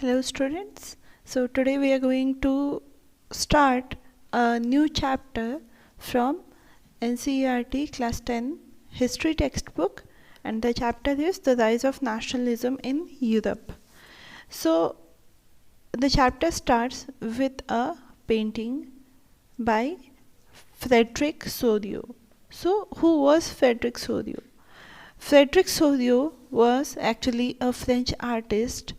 Hello students. So today we are going to start a new chapter from NCERT class 10 history textbook, and the chapter is the rise of nationalism in Europe. So the chapter starts with a painting by Frederick Soriot. So who was Frederick Soriot? Frederick Soriot was actually a French artist.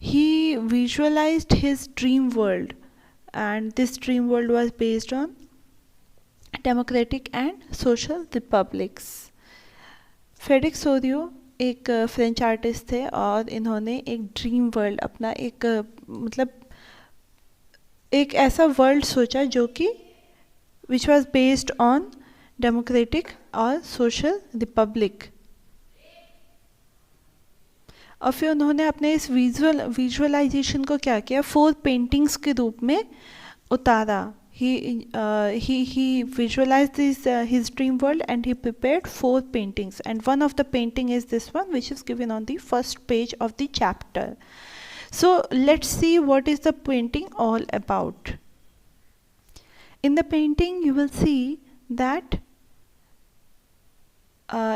He visualized his dream world, and this dream world was based on democratic and social republics. Frederick Sorio एक French artist थे और इन्होंने एक dream world अपना मतलब एक ऐसा world सोचा जो कि which was based on democratic और सोशल रिपब्लिक। और फिर उन्होंने अपने इस विजुअलाइजेशन को क्या किया, 4 पेंटिंग्स के रूप में उतारा। he visualized his dream world and he prepared 4 paintings, and one of the painting is this one, which is given on the first page of the chapter. So let's see what is the painting all about. In the painting you will see that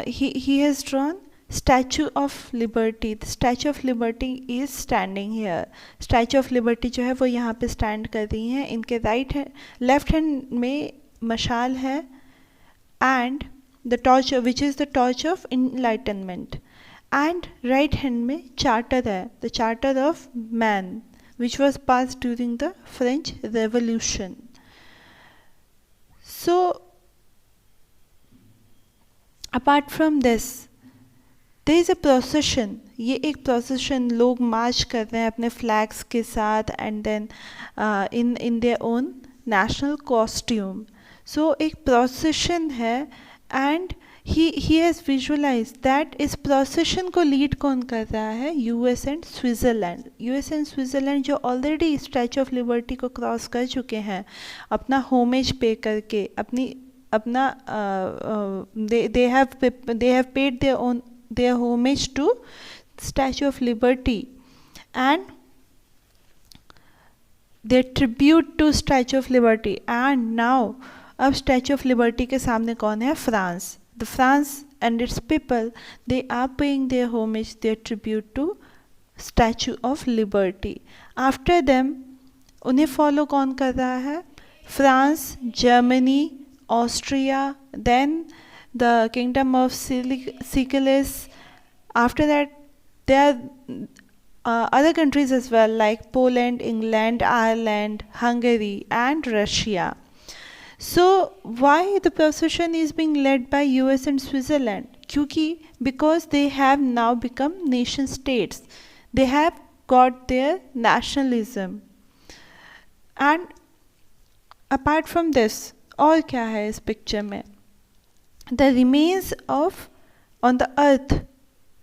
he has drawn Statue of Liberty. The Statue of Liberty is standing here. Statue of Liberty जो है वो यहाँ पे stand कर रही हैं। इनके left hand में मशाल है, and the torch, which is the torch of enlightenment, and right hand में charter है, the charter of man, which was passed during the French Revolution. So apart from this, there is a procession. ये एक procession, लोग मार्च कर रहे हैं अपने flags के साथ, and then in their own national costume. So एक procession है, and he has visualized that इस procession को lead कौन कर रहा है? US and Switzerland. US and Switzerland जो already Statue of Liberty को cross कर चुके हैं अपना homage pay करके, they have paid their homage to Statue of Liberty and their tribute to Statue of Liberty. And now अब Statue of Liberty के सामने कौन है? France. The France and its people, they are paying their homage, their tribute to Statue of Liberty. After them उन्हें follow कौन कर रहा है? France, Germany, Austria, then the kingdom of Seychelles. After that there are other countries as well, like Poland, England, Ireland, Hungary and Russia. So why the procession is being led by US and Switzerland? Because they have now become nation states. They have got their nationalism. And apart from this, और क्या है इस picture में? The remains of on the earth,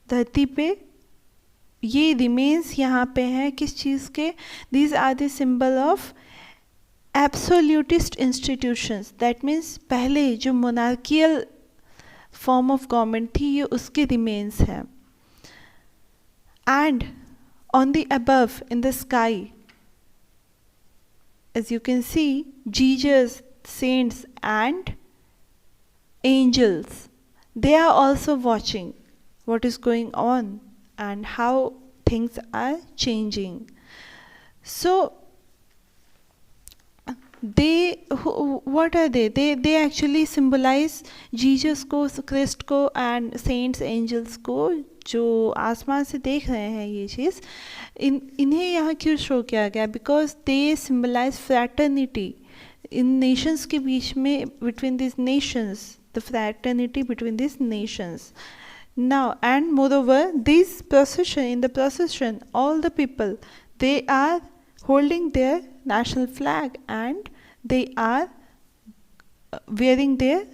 धरती पे ये remains यहाँ पे हैं किस चीज़ के? These are the symbol of absolutist institutions. That means पहले जो monarchical form of government थी ये उसके remains हैं. And on the above in the sky, as you can see, Jesus, saints and angels, they are also watching what is going on and how things are changing. So what are they? They actually symbolize Jesus को, Christ को and saints, angels को, जो आसमान से देख रहे हैं ये चीज़, इन्हें यहाँ क्यों शो किया गया? Because they symbolize fraternity in nations के बीच में, between these nations, the fraternity between these nations. Now, and moreover, in the procession, all the people, they are holding their national flag and they are wearing their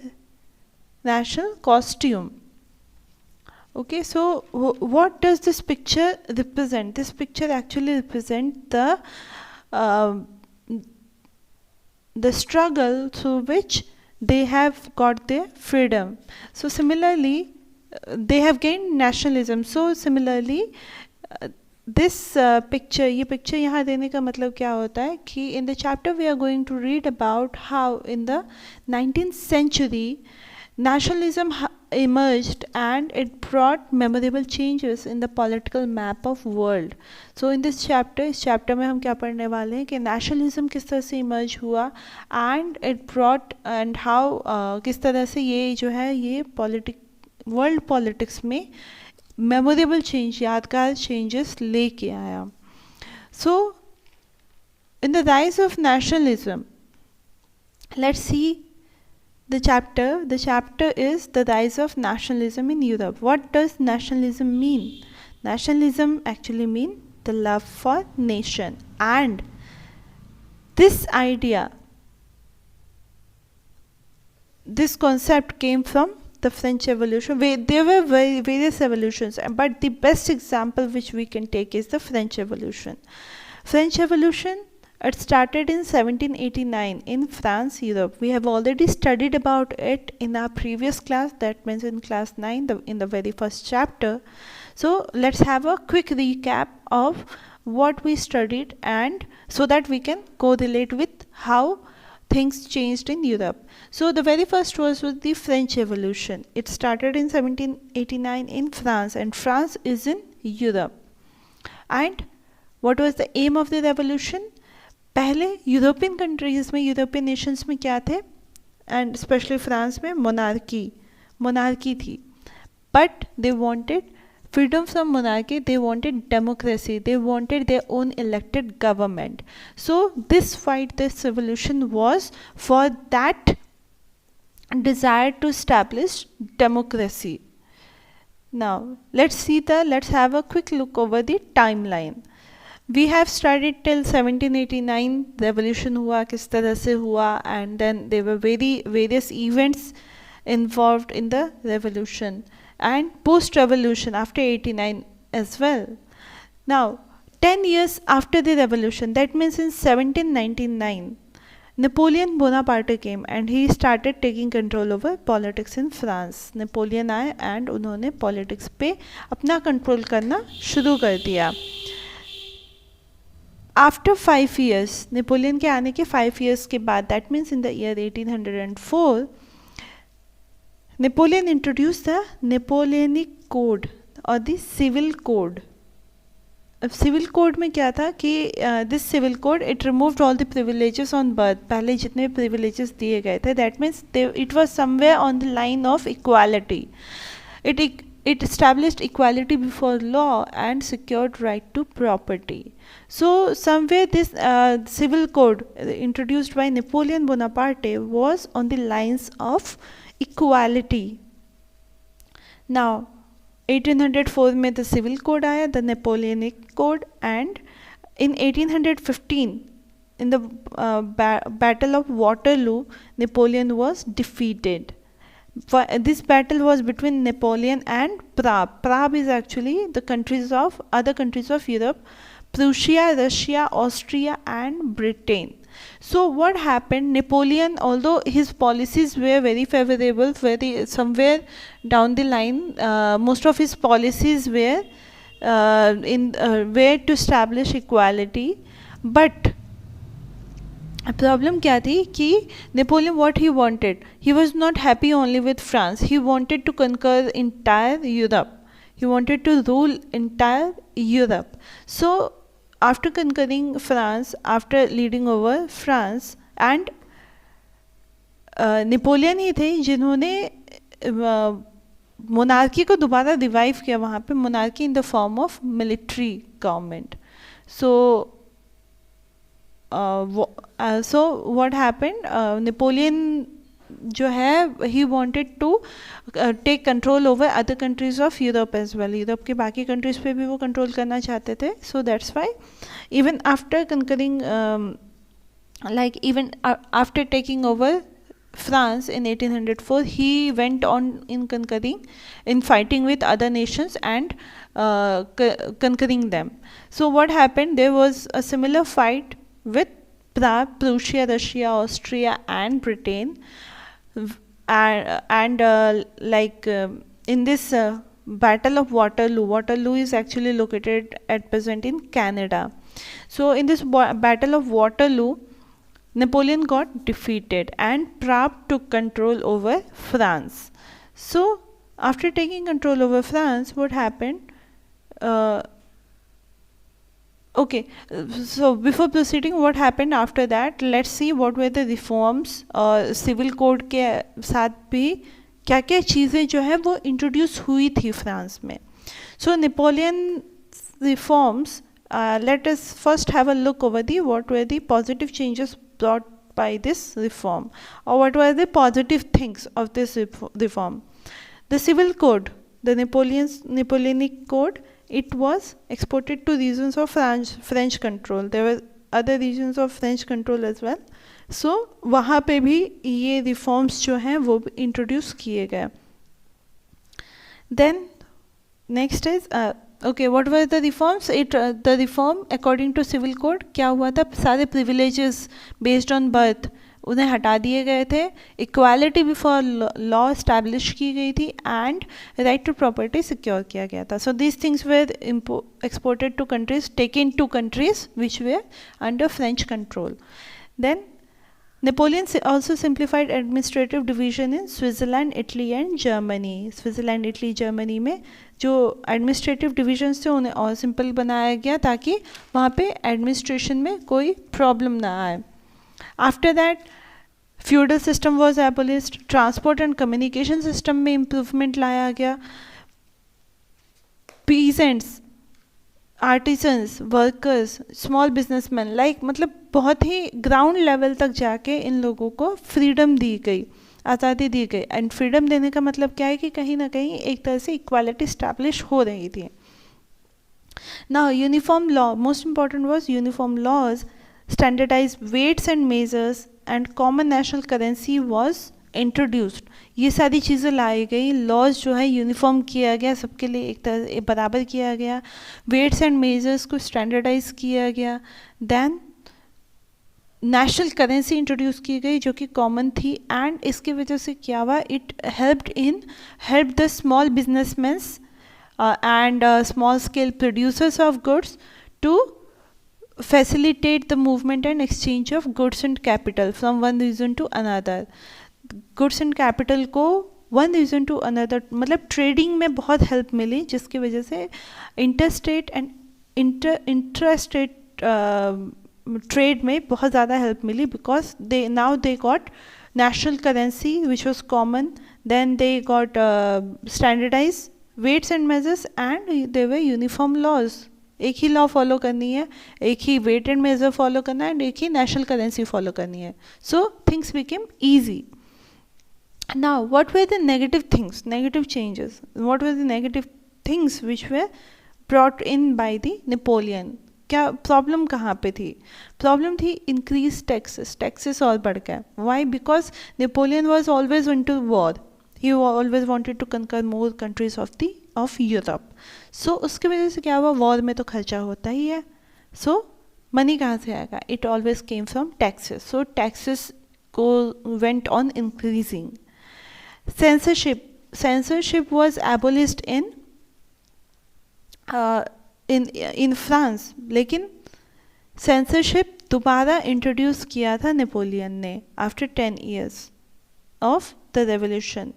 national costume. Okay, so what does this picture represent? This picture actually represents the struggle through which they have got their freedom. So similarly, they have gained nationalism. So similarly, this picture, ये picture यहाँ देने का मतलब क्या होता है कि in the chapter we are going to read about how in the 19th century nationalism emerged and it brought memorable changes in the political map of world. So in this chapter, इस chapter में हम क्या पढ़ने वाले हैं कि nationalism किस तरह से emerge हुआ and it brought and how किस तरह से ये जो है ये world politics में मेमोरेबल चेंज, यादगार चेंजेस लेके आया. So in the rise of nationalism, let's see the chapter. The chapter is the rise of nationalism in Europe. What does nationalism mean? Nationalism actually mean the love for nation, and this idea, this concept came from the French Revolution. There were various revolutions, but the best example which we can take is the French Revolution. French Revolution, it started in 1789 in France, Europe. We have already studied about it in our previous class, that means in class 9, in the very first chapter. So let's have a quick recap of what we studied, and so that we can correlate with how things changed in Europe. So the very first was the French Revolution. It started in 1789 in France, and France is in Europe. And what was the aim of the revolution? पहले European countries में, European Nations में क्या थे, and specially France में monarchy थी. But they wanted freedom from monarchy, they wanted democracy, they wanted their own elected government. So this fight, this revolution was for that desire to establish democracy. Now let's have a quick look over the timeline. We have studied till 1789 revolution हुआ, किस तरह से हुआ, and then there were various events involved in the revolution, and post-revolution after 89 as well. Now 10 years after the revolution, that means in 1799, Napoleon Bonaparte came and he started taking control over politics in France. Napoleon आए and उन्होंने politics पे अपना control करना शुरू कर दिया. After 5 years, Napoleon के आने के 5 years के बाद, that means in the year 1804, Napoleon introduced the Napoleonic Code or the Civil Code. अब सिविल कोड में क्या था कि this civil code, it removed all the privileges on birth. पहले जितने प्रिविलेजेस दिए गए थे, that means it was somewhere on the line of equality. It established equality before law and secured right to property. So somewhere this civil code introduced by Napoleon Bonaparte was on the lines of equality. Now 1804 में the civil code आया, the Napoleonic code, and in 1815 in the battle of Waterloo, Napoleon was defeated. This battle was between Napoleon and Prague. Prague is actually the other countries of Europe: Prussia, Russia, Austria, and Britain. So what happened? Napoleon, although his policies were very favorable, somewhere down the line, most of his policies were were to establish equality, but problem क्या थी कि Napoleon what he wanted, he was not happy only with France, he wanted to conquer entire Europe, he wanted to rule entire Europe. So after conquering France, after leading over France, and Napoleon ही थे जिन्होंने monarchy को दोबारा revive किया वहाँ पे, monarchy in the form of military government. So what happened? Napoleon जो है, he wanted to take control over other countries of Europe as well. Europe के बाकी countries पे भी वो control करना चाहते थे. So that's why even after conquering, even after taking over France in 1804, he went on in fighting with other nations and conquering them. So what happened? There was a similar fight with Prague, Prussia, Russia, Austria, and Britain, in this Battle of Waterloo. Waterloo is actually located at present in Canada. So in this Battle of Waterloo, Napoleon got defeated and Prague took control over France. So after taking control over France, what happened? Okay, so before proceeding, what happened after that? Let's see what were the reforms. Civil code के साथ भी क्या क्या चीज़ें जो है वो introduce हुई थी फ्रांस में. So Napoleon reforms. Let us first have a look over the what were the positive changes brought by this reform, or what were the positive things of this reform. The civil code, the Napoleonic code, it was exported to regions of French control. There were other regions of French control as well. So वहाँ पे भी ये reforms जो हैं वो introduce किए गए. Then next is okay, what were the reforms? The reform according to civil code क्या हुआ था? सारे privileges based on birth उन्हें हटा दिए गए थे. इक्वालिटी बिफोर लॉ इस्टेब्लिश की गई थी and right to property secure किया गया था. So these things were exported to countries, taken to countries which were under French control. Then Napoleon also simplified administrative division in Switzerland, Italy and Germany. Switzerland, Italy, Germany में जो administrative divisions थे उन्हें और simple बनाया गया ताकि वहाँ पे administration में कोई problem ना आए. After that, feudal system was abolished. Transport and communication system में improvement लाया गया. Peasants, artisans, workers, small businessman, like मतलब बहुत ही ग्राउंड लेवल तक जाके इन लोगों को फ्रीडम दी गई, आज़ादी दी गई. एंड फ्रीडम देने का मतलब क्या है कि कहीं ना कहीं एक तरह से इक्वालिटी स्टैब्लिश हो रही थी. Now uniform law, most important was uniform laws, standardized weights and measures and common national currency was introduced. ये सारी चीज़ें लाई गई. लॉज जो है यूनिफॉर्म किया गया, सबके लिए एक तरह बराबर किया गया. वेट्स एंड मेजर्स को स्टैंडर्डाइज किया गया. देन नेशनल करेंसी इंट्रोड्यूस की गई जो कि कॉमन थी. एंड इसकी वजह से क्या हुआ? It help the small businessmans and small scale producers of goods to facilitate the movement and exchange of goods and capital from one region to another. Goods and capital को one region to another मतलब trading में बहुत help मिली, जिसकी वजह से interstate and intrastate trade में बहुत ज़्यादा help milli, because they got national currency which was common. Then they got standardized weights and measures and there were uniform laws. एक ही लॉ फॉलो करनी है, एक ही वेट एंड मेजर फॉलो करना है, and एक ही नेशनल करेंसी फॉलो करनी है. So things became easy. Now what were the negative things, negative changes, what were the negative things which were brought in by the Napoleon. क्या problem कहाँ पे थी? Problem थी इंक्रीज टैक्सेस और बढ़ गए. Why? Because Napoleon was always into war. He always wanted to conquer more countries of Europe. So उसकी वजह से क्या हुआ? वॉर में तो खर्चा होता ही है. सो मनी कहाँ से आएगा? It always came from taxes. So taxes को went on increasing. censorship was abolished in France. लेकिन सेंसरशिप दोबारा इंट्रोड्यूस किया था नेपोलियन ने after 10 years of the revolution.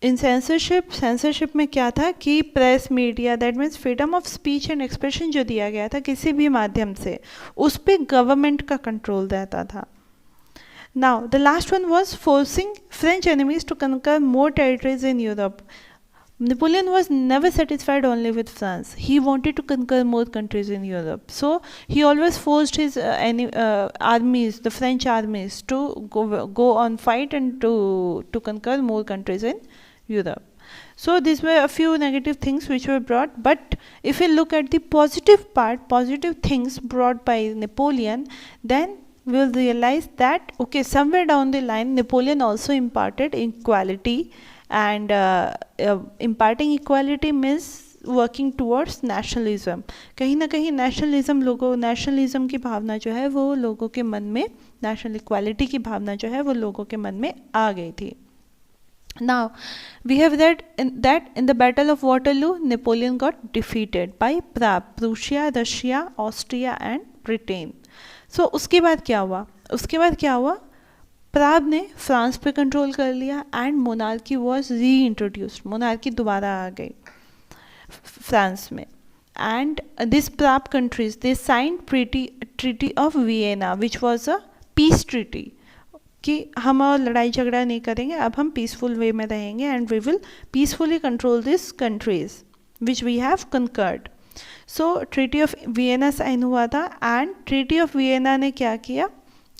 इन सेंसरशिप में क्या था कि press, media, that means freedom of speech and expression जो दिया गया था किसी भी माध्यम से, उस पर गवर्नमेंट का कंट्रोल रहता था. Now the last one was forcing French enemies to conquer more territories in Europe. Napoleon was never satisfied only with France. He wanted to conquer more countries in Europe. So he always forced his armies, the French armies, to go on fight and to conquer more countries in Europe. So these were a few negative things which were brought. But if we look at the positive part, positive things brought by Napoleon, then we will realize that okay, somewhere down the line, Napoleon also imparted equality. And imparting equality means working towards nationalism. कहीं ना कहीं nationalism की भावना जो है वो लोगों के मन में, नेशनल इक्वालिटी की भावना जो है वो लोगों के मन में आ गई थी. Now, we have read in the Battle of Waterloo, Napoleon got defeated by Prussia, Russia, Austria and Britain. So उसके बाद क्या हुआ? उसके बाद क्या हुआ? प्राग ने फ्रांस पे कंट्रोल कर लिया and monarchy was reintroduced. Monarchy दोबारा आ गई फ्रांस में. एंड दिस प्राग countries they sign treaty of Vienna which was a peace treaty कि हम और लड़ाई झगड़ा नहीं करेंगे, अब हम पीसफुल वे में रहेंगे and we will peacefully control this countries which we have conquered. So treaty of Vienna sign हुआ था एंड ट्रीटी ऑफ वियना ने क्या किया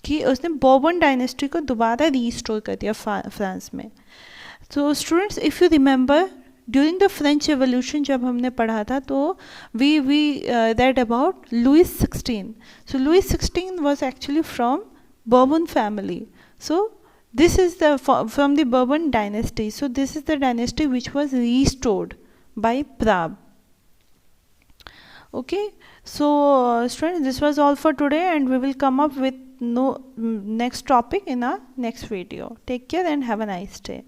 कि उसने बॉर्बन डायनेस्टी को दोबारा रीस्टोर कर दिया फ्रांस में. So students, if you remember during the French revolution जब हमने पढ़ा था तो we read about Louis 16. So Louis 16 was actually from Bourbon family. So this is the from the Bourbon dynasty. So this is the dynasty which was restored by Prague. Okay, so students, this was all for today and we will come up with next topic in our next video. Take care and have a nice day.